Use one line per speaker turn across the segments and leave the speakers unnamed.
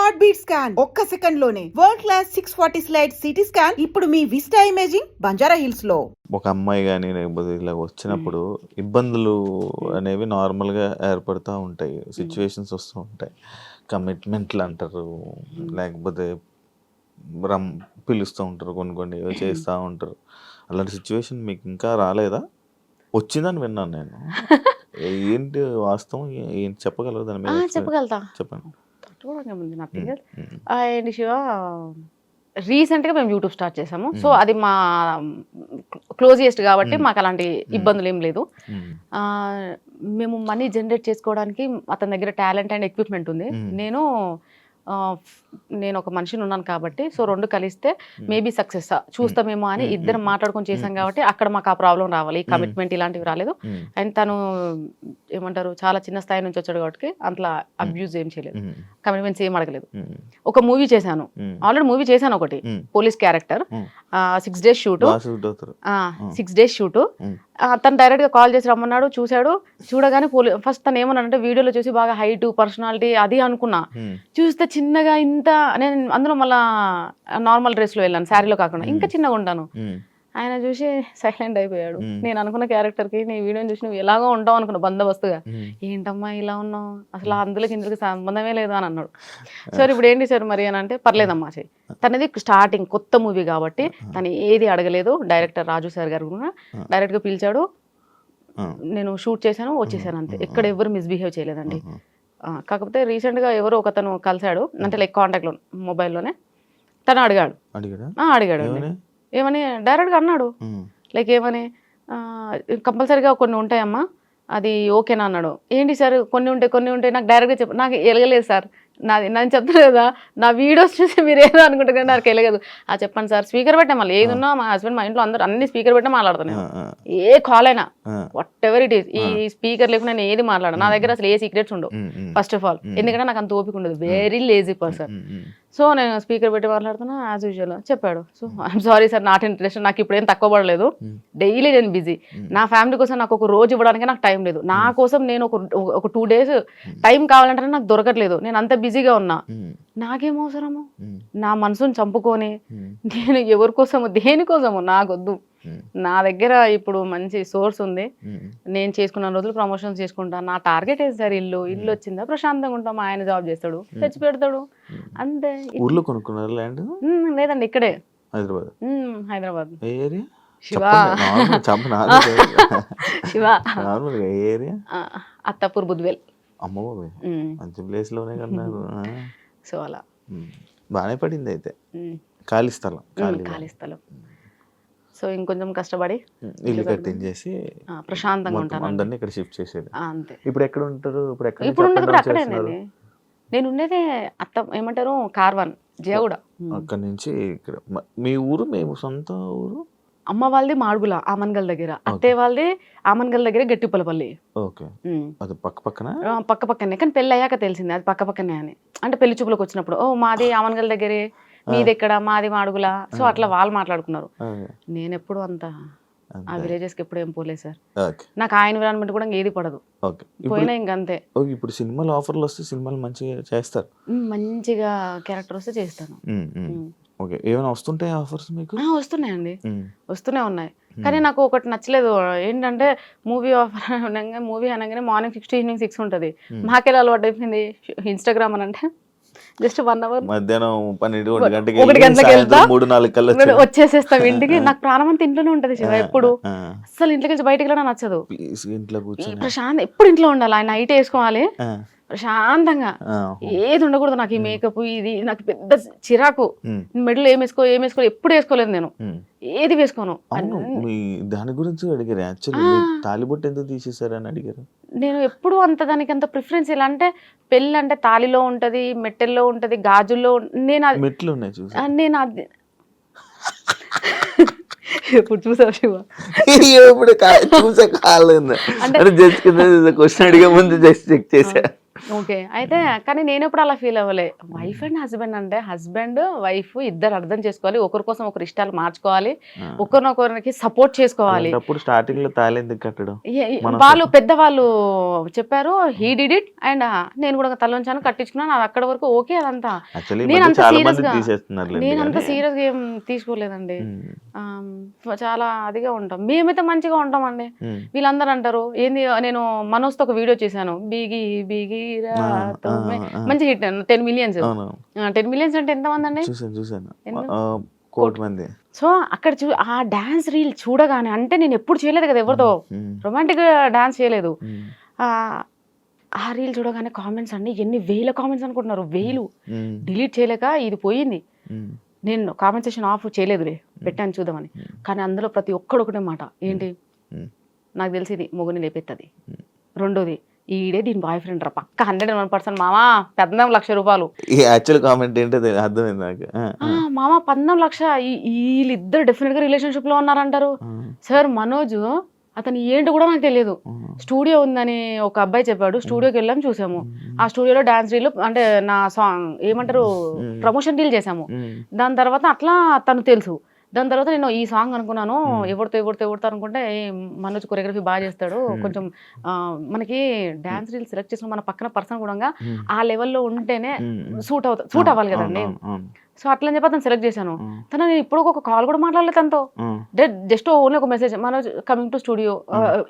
Heart beat scan ఒక్క second లోనే world class 640 slide CT scan ఇప్పుడు మీ విస్టా ఇమేజింగ్ బంజారా హిల్స్ లో.
ఒక అమ్మాయి కానీ లేకపోతే ఇలా వచ్చినప్పుడు ఇబ్బందులు అనేవి నార్మల్గా ఏర్పడుతూ ఉంటాయి, సిచ్యువేషన్స్ వస్తూ ఉంటాయి. కమిట్మెంట్లు అంటారు, లేకపోతే పిలుస్తూ ఉంటారు, కొన్ని ఏవో చేస్తూ ఉంటారు. అలాంటి సిచ్యువేషన్ మీకు ఇంకా రాలేదా? వచ్చిందని విన్నాను నేను. ఏంటి వాస్తవం, ఏంటి చెప్పగలరు దాని మీద?
చెప్పగలుగుతా,
చెప్పండి.
అండ్ శివ రీసెంట్గా మేము యూట్యూబ్ స్టార్ట్ చేసాము. సో అది మా క్లోజియెస్ట్ కాబట్టి మాకు అలాంటి ఇబ్బందులు ఏం లేదు. మేము మనీ జనరేట్ చేసుకోవడానికి అతని దగ్గర టాలెంట్ అండ్ ఎక్విప్మెంట్ ఉంది. నేను ఒక మనిషిని ఉన్నాను కాబట్టి సో రెండు కలిస్తే మేబీ సక్సెస్ చూస్తామేమో అని ఇద్దరం మాట్లాడుకొని చేసాం కాబట్టి అక్కడ మాకు ఆ ప్రాబ్లం రావాలి. ఈ కమిట్మెంట్ ఇలాంటివి రాలేదు. అండ్ తను ఏమంటారు చాలా చిన్న స్థాయి నుంచి వచ్చాడు కాబట్టి అంతలా అబ్యూజ్ ఏం చేయలేదు, కమిట్మెంట్స్ ఏం అడగలేదు. ఒక మూవీ చేశాను, ఆల్రెడీ మూవీ చేశాను ఒకటి, police character. 6 days shoot, 6 days shoot. తను డైరెక్ట్ గా కాల్ చేసి రమ్మన్నాడు, చూశాడు. చూడగానే ఫస్ట్ తను ఏమన్నాడంటే వీడియోలో చూసి బాగా హైట్ పర్సనాలిటీ అది అనుకున్నా, చూస్తే చిన్నగా ఇంత, నేను అందులో మళ్ళా నార్మల్ డ్రెస్ లో వెళ్ళాను, శారీలో కాకుండా ఇంకా చిన్నగా ఉంటాను. ఆయన చూసి సైలెంట్ అయిపోయాడు. నేను అనుకున్న క్యారెక్టర్ కి నీ వీడియోని చూసి నువ్వు ఎలాగో ఉంటావు అనుకున్నా బందోబస్తుగా. ఏంటమ్మా ఇలా ఉన్నావు, అసలు అందులోకి ఇందులోకి సంబంధమే లేదు అని అన్నాడు. సార్ ఇప్పుడు ఏంటి సార్ మరి అని అంటే, పర్లేదమ్మా చెయ్యి. తనది స్టార్టింగ్ కొత్త మూవీ కాబట్టి తను ఏది అడగలేదు. డైరెక్టర్ రాజు సార్ గారు కూడా డైరెక్ట్ గా పిలిచాడు, నేను షూట్ చేశాను, వచ్చేసాను అంతే. ఎక్కడ ఎవరు మిస్బిహేవ్ చేయలేదండి. కాకపోతే రీసెంట్గా ఎవరో ఒకతను కలిశాడు, అంటే లైక్ కాంటాక్ట్లో మొబైల్లోనే. తను అడిగాడు ఏమని, డైరెక్ట్గా అన్నాడు లైక్ ఏమని, కంపల్సరీగా కొన్ని ఉంటాయమ్మా అది ఓకేనా అన్నాడు. ఏంటి సార్ కొన్ని ఉంటాయి నాకు డైరెక్ట్గా చెప్పు. నాకు ఎలగలేదు సార్, నేను చెప్తాను కదా, నా వీడియోస్ చూసి మీరు ఏదో అనుకుంటారు కానీ నాకు వెళ్ళగదు. చెప్పండి సార్, స్పీకర్ పెట్టా, మళ్ళీ ఏది ఉన్నా మా హస్బెండ్ మా ఇంట్లో అందరూ అన్ని స్పీకర్ పెట్టా మాట్లాడతాను. ఏ కాల్ అయినా వాట్ ఎవర్ ఇట్ ఈస్, ఈ స్పీకర్ లేకుండా నేను ఏది మాట్లాడను. నా దగ్గర అసలు ఏ సీక్రెట్స్ ఉండవు ఫస్ట్ ఆఫ్ ఆల్, ఎందుకంటే నాకు అంత ఓపిక ఉండదు, వెరీ లేజీ పర్సన్. సో నేను స్పీకర్ పెట్టి మాట్లాడుతున్నా యాజ్ యూజువల్. చెప్పాడు, so I'm sorry sir, not interest, నాకు ఇప్పుడు ఏం తక్కువ పడలేదు, డైలీ నేను బిజీ, నా ఫ్యామిలీ కోసం నాకు ఒక రోజు ఇవ్వడానికి నాకు టైం లేదు, నా కోసం నేను ఒక 2 days టైం కావాలంటే నాకు దొరకట్లేదు, నేను అంత బిజీగా ఉన్నా. నాకేం అవసరము నా మనసుని చంపుకొని నేను ఎవరి కోసము దేనికోసము నాకొద్దు. నా దగ్గర ఇప్పుడు మంచి సోర్స్ ఉంది, నేను చేసుకున్న రోజులు ప్రమోషన్స్ చేసుకుంటాను. నా టార్గెట్ ఏంటి సార్, ఇల్లు వచ్చిందా ప్రశాంతంగా ఉంటాం, ఆయన జాబ్ చేస్తాడు, తెచ్చి పెడతాడు అంతే.
ఊర్లో కొనుక్కున్నారు ల్యాండ్?
లేదండి, ఇక్కడే హైదరాబాద్. శివ అత్తాపూర్ బుద్వేల్.
అమ్మో మంచి ప్లేస్ లోనే కన్నారు.
సో అలా
బాగానే పడింది అయితే. ఖాళీ స్థలం.
సో ఇంకొంచెం కష్టపడి
ఇల్లు కట్టించేసి
ప్రశాంతంగా ఉంటాను.
అందరినీ ఇక్కడ షిఫ్ట్ చేసేది
అంతే.
ఇప్పుడు ఎక్కడ ఉంటారు?
ఇప్పుడు ఉండేది అక్కడేనండి, నేను ఉండేది ఏమంటారు కార్వాన్ జయగూడ.
అక్కడ నుంచి ఇక్కడ మీ ఊరు? మేము సొంత ఊరు.
అమ్మ వాళ్ళది మాడుగుల ఆమన్గల్ దగ్గర, అత్తయ్య వాళ్ళది ఆమన్గల్ దగ్గర గట్టిపల్లపల్లి.
ఓకే, అది పక్క
పక్కనే, కానీ పెళ్ళి అయ్యాక తెలిసింది అది పక్క పక్కనే అని. అంటే పెళ్లి చూపులకు వచ్చినప్పుడు ఓ మాది ఆమన్గల్ దగ్గరే, మీది ఎక్కడ, మాది మాడుగుల. సో అట్లా వాళ్ళు మాట్లాడుకున్నారు. నేను ఎప్పుడు అంత ఆ విలేజెస్ కి ఎప్పుడు ఏం పోలేదు సార్. నాకు ఆ ఎన్విరాన్మెంట్ కూడా ఏది పడదు, పోయినా ఇంకంతే.
ఇప్పుడు సినిమాలు ఆఫర్లు వస్తే సినిమాలు మంచిగా చేస్తారు,
మంచిగా క్యారెక్టర్ వస్తే చేస్తాను.
ఓకే, ఏమైనా వస్తుంటాయి ఆఫర్స్ మీకు?
వస్తున్నాయండి, వస్తూనే ఉన్నాయి. కానీ నాకు ఒకటి నచ్చలేదు ఏంటంటే, మూవీ ఆఫర్ అనగా మూవీ అనగానే మార్నింగ్ 6 to evening 6 ఉంటుంది. మాకెలా అలవాటు అయిపోయింది ఇన్స్టాగ్రామ్ అని అంటే జస్ట్ 1 hour
మధ్యాహ్నం
1 గంటకి వెళ్తా
3-4 కల్లా
వచ్చేసేస్తాం ఇంటికి. నాకు ప్రాణం అంతా ఇంట్లోనే ఉంటది శివ, ఎప్పుడు అసలు ఇంట్లోకి నుంచి బయటకి వెళ్ళడం నచ్చదు. ప్రశాంత్ ఎప్పుడు ఇంట్లో ఉండాలి, ఆయన నైట్ వేసుకోవాలి ప్రశాంతంగా, ఏది ఉండకూడదు. నాకు ఈ మేకప్ ఇది నాకు పెద్ద చిరాకు. మెడలు ఏం వేసుకో ఎప్పుడు వేసుకోలేదు నేను, ఏది వేసుకోను.
దాని గురించి అడిగారు యాక్చువల్లీ, తాలిబొట్టు ఎందుకు తీసేశారని అడిగారు.
నేను ఎప్పుడు అంత దానికి అంత ప్రిఫరెన్స్. ఇలా అంటే పెళ్ళి అంటే తాలిలో ఉంటది, మెట్టెల్లో ఉంటది, గాజుల్లో. నేను
మెట్లు ఉన్నాయి చూసి
నేను అది ఎప్పుడు చూసావు శివ?
ఎప్పుడు చూసా కాలేదు అంటే జస్ట్ క్వశ్చన్ అడిగే ముందు జస్ట్ చెక్ చేశా.
ఓకే. అయితే కానీ నేనెప్పుడు అలా ఫీల్ అవ్వలే. వైఫ్ అండ్ హస్బెండ్ అంటే హస్బెండ్, వైఫ్ ఇద్దరు అర్థం చేసుకోవాలి. ఒకరి కోసం ఒకరి ఇష్టాలు మార్చుకోవాలి.
ఆ.
ఒకరినొకరికి సపోర్ట్ చేసుకోవాలి.
అలాంటప్పుడు స్టార్టింగ్ లో తాళి ఎందుకు కట్టడం మన
వాళ్ళు పెద్దవాళ్ళు చెప్పారు. హీ డిడ్ ఇట్ అండ్ నేను కూడా తలొంచాను, కట్టించుకున్నాను. అది అక్కడి వరకు ఓకే అదంతా.
యాక్చువల్లీ
నేనంత
చాలా
సీరియస్
మంది
గా
తీసేస్తున్నారు
నేనంత సీరియస్ గా ఏం తీసుకోలేదండి. చాలా అదిగా ఉంటాం. మేమైతే మంచిగా ఉంటామండి. వీళ్ళందరూ అంటారు ఏంది, నేను మనోజ్తో ఒక వీడియో చేశాను. బిగి బిగి మంచి హిట్ 10 మిలియన్స్. 10 మిలియన్స్ అంటే ఎంతమంది అండి?
చూసాను కోటి మంది.
సో అక్కడ ఆ డాన్స్ రీల్ చూడగానే, అంటే నేను ఎప్పుడు చేయలేదు కదా ఎవరితో రొమాంటిక్ డాన్స్ చేయలేదు. ఆ రీల్ చూడగానే కామెంట్స్ అండి ఎన్ని వేల కామెంట్స్ అనుకుంటున్నారు, వేలు. డిలీట్ చేయలేక ఇది పోయింది. నేను కామెంట్ సెక్షన్ ఆఫ్ చేయలేదులే, పెట్టాను చూద్దామని. కానీ అందులో ప్రతి ఒక్కడు ఒకటే మాట, ఏంటి నాకు తెలిసి ఇది మొగుని లేపెత్తది. రెండోది, ఈడే దీని బాయ్ ఫ్రెండ్ రా పక్క 101%. మామా 14 లక్షల రూపాయలు.
యాక్చువల్ కామెంట్ ఏంటో అర్థమైంది నాకు.
మామా 14 లక్ష, వీళ్ళిద్దరు డెఫినెట్ గా రిలేషన్షిప్ లో ఉన్నారంటారు. సార్ మనోజ్ అతను ఏంటో కూడా నాకు తెలియదు. స్టూడియో ఉందని ఒక అబ్బాయి చెప్పాడు. స్టూడియోకి వెళ్ళాం, చూసాము. ఆ స్టూడియోలో డాన్స్ రీల్ అంటే నా సాంగ్ ఏమంటారు ప్రమోషన్ రీల్ చేసాము. దాని తర్వాత అట్లా తను తెలుసు. దాని తర్వాత నేను ఈ సాంగ్ అనుకున్నాను, ఎవరితో అనుకుంటే మనోజ్ కొరియోగ్రఫీ బాగా చేస్తాడు, కొంచెం మనకి డాన్స్ రీల్ సెలెక్ట్ చేసుకుని మన పక్కన పర్సన్ కూడా ఆ లెవెల్లో ఉంటేనే సూట్ అవ్వాలి కదండి. సో అట్లా అని చెప్పి అతను సెలెక్ట్ చేశాను. తను నేను ఇప్పుడు ఒక కాల్ కూడా మాట్లాడలేదు తనతో. జస్ట్ ఓన్లీ ఒక message, Manoj coming to studio,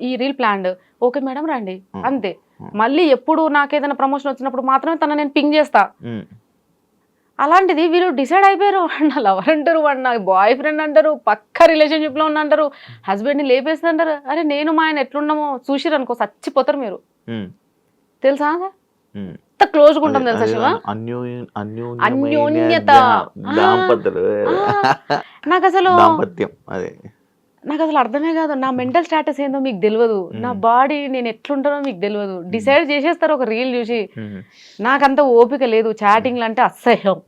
ఈ రీల్ ప్లాన్డ్, ఓకే మేడం రండి, అంతే. మళ్ళీ ఎప్పుడు నాకేదైనా ప్రమోషన్ వచ్చినప్పుడు మాత్రమే తన నేను పింగ్ చేస్తా. అలాంటిది వీళ్ళు డిసైడ్ అయిపోయారు. వాడు లవర్ అంటారు, వాడు నాకు బాయ్ ఫ్రెండ్ అంటారు, పక్క రిలేషన్షిప్ లో అంటారు, హస్బెండ్ ని లేపేస్తుంటారు. అరే నేను మా ఆయన ఎట్లున్నామో చూసిరు అనుకో చచ్చిపోతారు మీరు. తెలుసా ఎంత క్లోజ్ గా ఉంటాం తెలుసా శివ, అన్యోన్యత. నాకు అసలు అర్థమే కాదు. నా మెంటల్ స్టాటస్ ఏందో మీకు తెలియదు, నా బాడీ నేను ఎట్లుంటానో మీకు తెలియదు. డిసైడ్ చేసేస్తారు ఒక రీల్ చూసి. నాకంత ఓపిక లేదు. చాటింగ్లు అంటే అసహ్యం,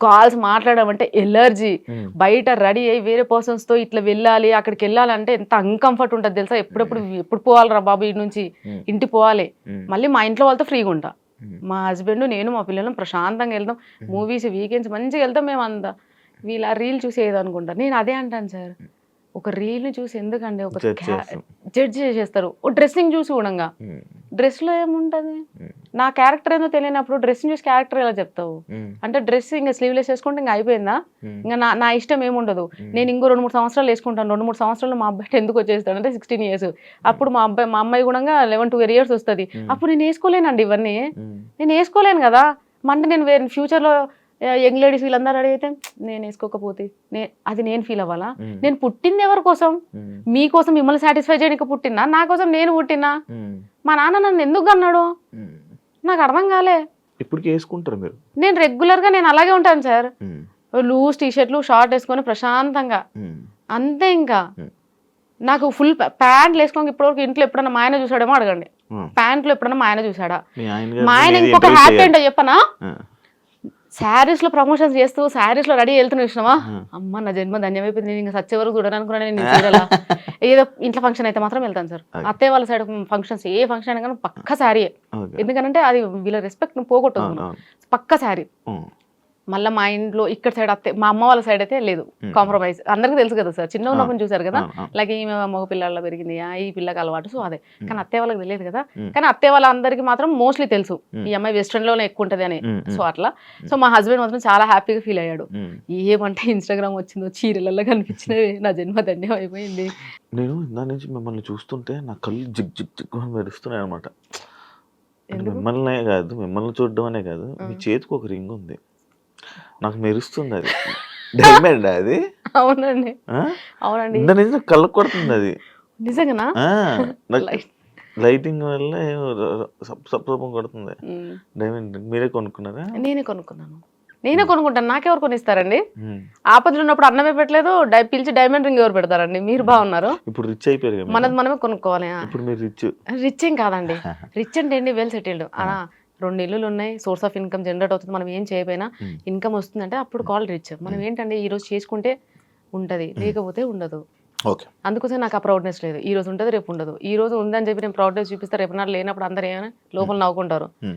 కాల్స్ మాట్లాడడం అంటే ఎలర్జీ. బయట రెడీ అయ్యి వేరే పర్సన్స్ తో ఇట్లా వెళ్ళాలి, అక్కడికి వెళ్ళాలంటే ఎంత అన్కంఫర్ట్ ఉంటుంది తెలుసా. ఎప్పుడు పోవాలిరా బాబు ఇంటి నుంచి, ఇంటికి పోవాలి. మళ్ళీ మా ఇంట్లో వాళ్ళతో ఫ్రీగా ఉంటా. మా హస్బెండ్, నేను, మా పిల్లలు ప్రశాంతంగా వెళ్తాం. మూవీస్ వీకెండ్స్ మంచిగా వెళ్తాం మేము అంతా. వీళ్ళు ఆ రీల్ చూసి ఏదనుకుంటారు. నేను అదే అంటాను సార్, ఒక రీల్ ని చూసి ఎందుకండి ఒక జడ్జ్ చేసేస్తారు. ఓ డ్రెస్సింగ్ చూసి కూడా, డ్రెస్ లో ఏముంటది, నా క్యారెక్టర్ ఏందో తెలియనప్పుడు డ్రెస్సింగ్ చూసి క్యారెక్టర్ ఎలా చెప్తావు? అంటే డ్రెస్ ఇంకా స్లీవ్లెస్ వేసుకుంటే ఇంకా అయిపోయిందా? ఇంకా నా ఇష్టం ఏముండదు. నేను ఇంకో 2-3 సంవత్సరాలు వేసుకుంటాను. 2-3 సంవత్సరాలు మా అబ్బాయి ఎందుకు వచ్చేస్తాడు అంటే 16 years. అప్పుడు మా అమ్మాయి కూడా 11-12 years వస్తుంది. అప్పుడు నేను వేసుకోలేనండి ఇవన్నీ. నేను వేసుకోలేను కదా. అంటే నేను వేరే ఫ్యూచర్లో యంగ్ లేడీస్ వీళ్ళందరూ రెడీ అయితే నేను వేసుకోకపోతే అది నేను ఫీల్ అవ్వాలా? నేను పుట్టింది ఎవరి కోసం? మీకోసం, మిమ్మల్ని సాటిస్ఫై చేయడానికి పుట్టినా, నా కోసం నేను పుట్టినా? మా నాన్న నన్ను ఎందుకు అన్నాడు నాకు అర్థం కాలే.
ఇప్పుడు వేసుకుంటారు మీరు? నేను
రెగ్యులర్ గా నేను అలాగే ఉంటాను సార్. లూజ్ టీషర్ట్లు, షార్ట్ వేసుకొని ప్రశాంతంగా అంతే. ఇంకా నాకు ఫుల్ ప్యాంట్లు వేసుకోక ఇప్పటివరకు ఇంట్లో ఎప్పుడన్నా మా ఆయన చూసాడేమో అడగండి. ప్యాంట్లు ఎప్పుడన్నా మా ఆయన చూసాడా? మా ఆయన ఇంకొక హ్యాపీ ఏంటో చెప్పనా, శారీస్ లో ప్రమోషన్స్ చేస్తూ శారీస్ లో రెడీ వెళ్తున్నా చూసినావా, అమ్మ నా జన్మ ధన్యమైపోయింది, నేను ఇంకా సచ్చే వరకు చూడాలనుకున్నాను. నేను చీరలా ఏదో ఇంట్లో ఫంక్షన్ అయితే మాత్రం వెళ్తాను సార్. అత్తయ్య వాళ్ళ సైడ్ ఫంక్షన్స్ ఏ ఫంక్షన్ అయినా కానీ పక్క శారీయే. ఎందుకంటే అది వీళ్ళ రెస్పెక్ట్ పక్కన పక్క శారీ. మళ్ళీ మా ఇంట్లో ఇక్కడ సైడ్ అత్తే, మా అమ్మ వాళ్ళ సైడ్ అయితే లేదు కాంప్రమైజ్. అందరికీ తెలుసు కదా సార్, చిన్న ఉన్నప్పుడు చూసారు కదా, లైక్ ఈమె మగ పిల్లల్లో పెరిగింది, ఈ పిల్లకి అలవాటు. సో అదే, కానీ అత్తయ్య వాళ్ళకి తెలియదు కదా. కానీ అత్తయ్య వాళ్ళందరికీ మాత్రం మోస్ట్లీ తెలుసు ఈ అమ్మాయి వెస్ట్రన్ లోనే ఎక్కువ ఉంటది అని. సో అట్లా. సో మా హస్బెండ్ మాత్రం చాలా హ్యాపీగా ఫీల్ అయ్యాడు. ఏమంటే ఇన్స్టాగ్రామ్ వచ్చిందో చీరలలో కనిపించినవి, నా జన్మ ధన్యం అయిపోయింది.
నేను ఇందా నుంచి మిమ్మల్ని చూస్తుంటే నా కళ్ళు జిగ్ జిగ్ జిగ్ మెరుస్తున్నాయి అనమాట. మిమ్మల్నే కాదు, మిమ్మల్ని చూడడం అనే కాదు, మీ చేతికి ఒక రింగ్ ఉంది, నాకు మెరుస్తుంది. అది డైమండ్ అది?
అవునండి, అవునండి.
కళ్ళు కొడుతుంది అది
నిజంగా.
లైటింగ్ వల్ల సప్సపం కొడుతుంది. డైమండ్ మీరే కొనుక్కున్నారా?
నేనే కొనుక్కుంటాను. నాకెవరు కొనిస్తారండి? ఆపదలు ఉన్నప్పుడు అన్నమే పెట్టలేదు, పిలిచి డైమండ్ రింగ్ ఎవరు పెడతారండి? మీరు బాగున్నారు.
ఇప్పుడు రిచ్ అయిపోయారు,
మనమే కొనుక్కోవాలి.
ఇప్పుడు మీరు
రిచ్ ఏం కాదండి. రిచ్ అంటే ఏంటి, వెల్ సెటిల్డ్. 2 ఇల్లులు ఉన్నాయి, సోర్స్ ఆఫ్ ఇన్కమ్ జనరేట్ అవుతుంది. మనం ఏం చేయకపోయినా ఇన్కమ్ వస్తుందంటే అప్పుడు కాల్ రిచ్. మనం ఏంటంటే ఈ రోజు చేసుకుంటే ఉంటది, లేకపోతే ఉండదు. అందుకోసం నాకు ఆ ప్రౌడ్నెస్ లేదు. ఈ రోజు ఉంటుంది, రేపు ఉండదు. ఈ రోజు ఉందని చెప్పి నేను ప్రౌడ్నెస్ చూపిస్తే రేపు నాడు లేనప్పుడు అందరు ఏమైనా లోపల నవ్వుకుంటారు.